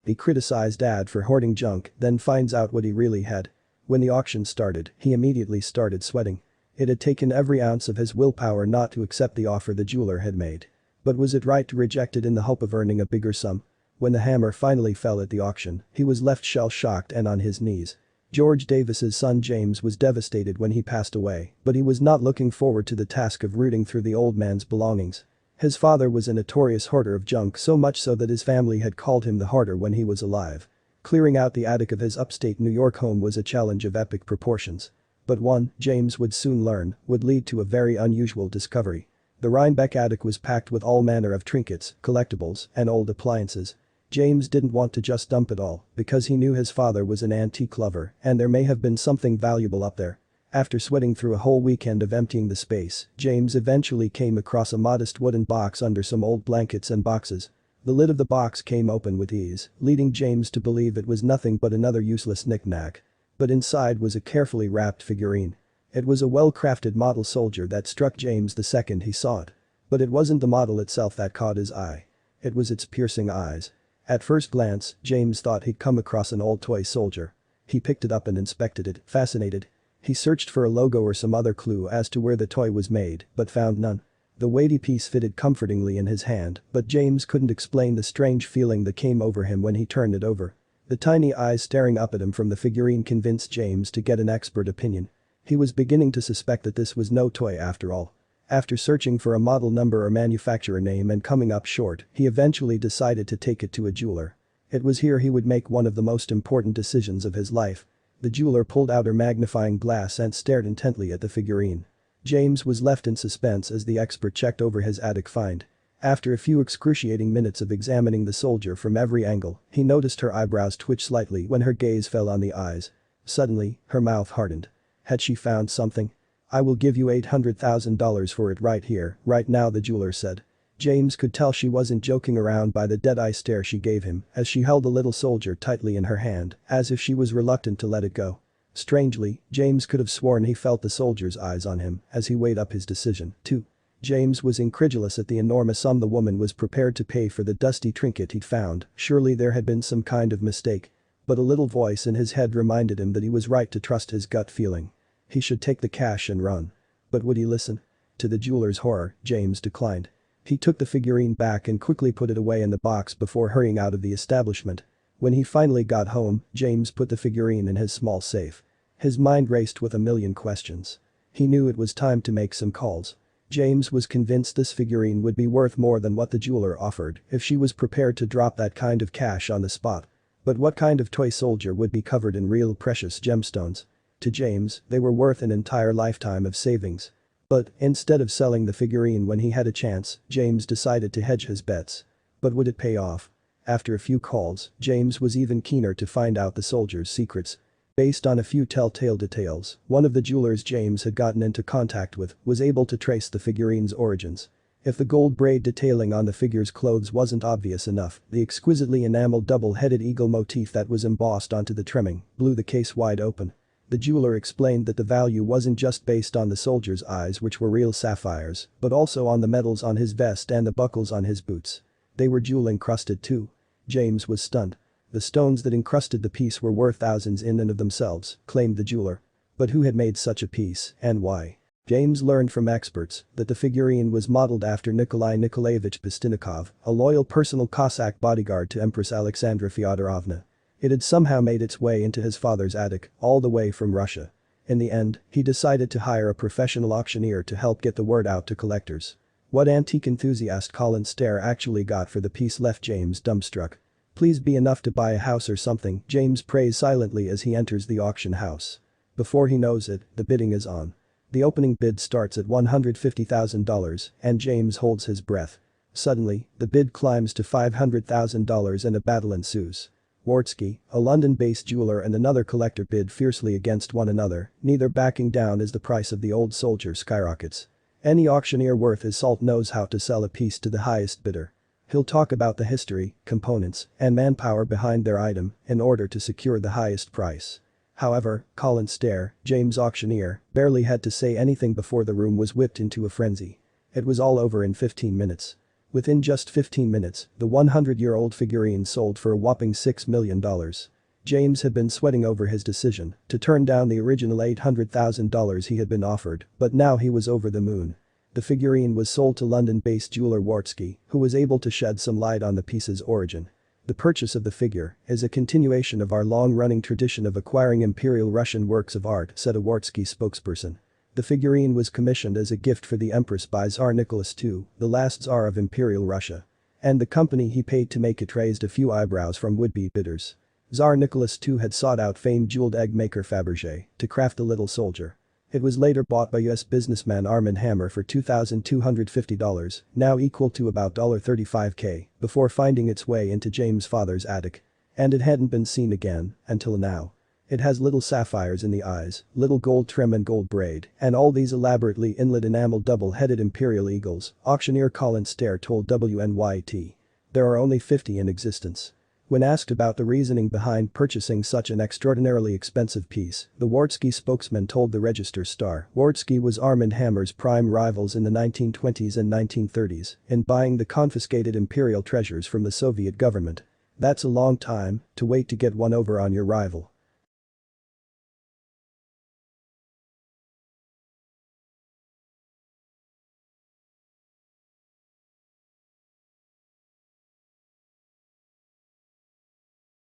He criticized Dad for hoarding junk, then finds out what he really had. When the auction started, he immediately started sweating. It had taken every ounce of his willpower not to accept the offer the jeweler had made. But was it right to reject it in the hope of earning a bigger sum? When the hammer finally fell at the auction, he was left shell-shocked and on his knees. George Davis's son James was devastated when he passed away, but he was not looking forward to the task of rooting through the old man's belongings. His father was a notorious hoarder of junk, so much so that his family had called him the hoarder when he was alive. Clearing out the attic of his upstate New York home was a challenge of epic proportions. But one, James would soon learn, would lead to a very unusual discovery. The Rhinebeck attic was packed with all manner of trinkets, collectibles, and old appliances. James didn't want to just dump it all, because he knew his father was an antique lover and there may have been something valuable up there. After sweating through a whole weekend of emptying the space, James eventually came across a modest wooden box under some old blankets and boxes. The lid of the box came open with ease, leading James to believe it was nothing but another useless knick-knack. But inside was a carefully wrapped figurine. It was a well-crafted model soldier that struck James the second he saw it. But it wasn't the model itself that caught his eye. It was its piercing eyes. At first glance, James thought he'd come across an old toy soldier. He picked it up and inspected it, fascinated. He searched for a logo or some other clue as to where the toy was made, but found none. The weighty piece fitted comfortingly in his hand, but James couldn't explain the strange feeling that came over him when he turned it over. The tiny eyes staring up at him from the figurine convinced James to get an expert opinion. He was beginning to suspect that this was no toy after all. After searching for a model number or manufacturer name and coming up short, he eventually decided to take it to a jeweler. It was here he would make one of the most important decisions of his life. The jeweler pulled out her magnifying glass and stared intently at the figurine. James was left in suspense as the expert checked over his attic find. After a few excruciating minutes of examining the soldier from every angle, he noticed her eyebrows twitch slightly when her gaze fell on the eyes. Suddenly, her mouth hardened. Had she found something? "I will give you $800,000 for it right here, right now," the jeweler said. James could tell she wasn't joking around by the dead-eye stare she gave him as she held the little soldier tightly in her hand, as if she was reluctant to let it go. Strangely, James could have sworn he felt the soldier's eyes on him as he weighed up his decision, too. James was incredulous at the enormous sum the woman was prepared to pay for the dusty trinket he'd found. Surely there had been some kind of mistake. But a little voice in his head reminded him that he was right to trust his gut feeling. He should take the cash and run. But would he listen? To the jeweler's horror, James declined. He took the figurine back and quickly put it away in the box before hurrying out of the establishment. When he finally got home, James put the figurine in his small safe. His mind raced with a million questions. He knew it was time to make some calls. James was convinced this figurine would be worth more than what the jeweler offered if she was prepared to drop that kind of cash on the spot. But what kind of toy soldier would be covered in real precious gemstones? To James, they were worth an entire lifetime of savings. But instead of selling the figurine when he had a chance, James decided to hedge his bets. But would it pay off? After a few calls, James was even keener to find out the soldier's secrets. Based on a few telltale details, one of the jewelers James had gotten into contact with was able to trace the figurine's origins. If the gold braid detailing on the figure's clothes wasn't obvious enough, the exquisitely enameled double-headed eagle motif that was embossed onto the trimming blew the case wide open. The jeweler explained that the value wasn't just based on the soldier's eyes, which were real sapphires, but also on the medals on his vest and the buckles on his boots. They were jewel-encrusted too. James was stunned. The stones that encrusted the piece were worth thousands in and of themselves, claimed the jeweler. But who had made such a piece, and why? James learned from experts that the figurine was modeled after Nikolai Nikolaevich Pastinikov, a loyal personal Cossack bodyguard to Empress Alexandra Fyodorovna. It had somehow made its way into his father's attic, all the way from Russia. In the end, he decided to hire a professional auctioneer to help get the word out to collectors. What antique enthusiast Colin Stair actually got for the piece left James dumbstruck. "Please be enough to buy a house or something," James prays silently as he enters the auction house. Before he knows it, the bidding is on. The opening bid starts at $150,000 and James holds his breath. Suddenly, the bid climbs to $500,000 and a battle ensues. Wartsky, a London-based jeweler, and another collector bid fiercely against one another, neither backing down as the price of the old soldier skyrockets. Any auctioneer worth his salt knows how to sell a piece to the highest bidder. He'll talk about the history, components, and manpower behind their item in order to secure the highest price. However, Colin Stair, James' auctioneer, barely had to say anything before the room was whipped into a frenzy. It was all over in 15 minutes. Within just 15 minutes, the 100-year-old figurine sold for a whopping $6 million. James had been sweating over his decision to turn down the original $800,000 he had been offered, but now he was over the moon. The figurine was sold to London-based jeweler Wartsky, who was able to shed some light on the piece's origin. The purchase of the figure is a continuation of our long-running tradition of acquiring Imperial Russian works of art, said a Wartsky spokesperson. The figurine was commissioned as a gift for the Empress by Tsar Nicholas II, the last Tsar of Imperial Russia. And the company he paid to make it raised a few eyebrows from would-be bidders. Tsar Nicholas II had sought out famed jeweled egg maker Fabergé to craft the little soldier. It was later bought by US businessman Armand Hammer for $2,250, now equal to about $35K, before finding its way into James' father's attic. And it hadn't been seen again, until now. It has little sapphires in the eyes, little gold trim and gold braid, and all these elaborately inlaid enamel double-headed imperial eagles, auctioneer Colin Stair told WNYT. There are only 50 in existence. When asked about the reasoning behind purchasing such an extraordinarily expensive piece, the Wartsky spokesman told the Register Star Wartsky was Armand Hammer's prime rivals in the 1920s and 1930s in buying the confiscated imperial treasures from the Soviet government. That's a long time to wait to get one over on your rival.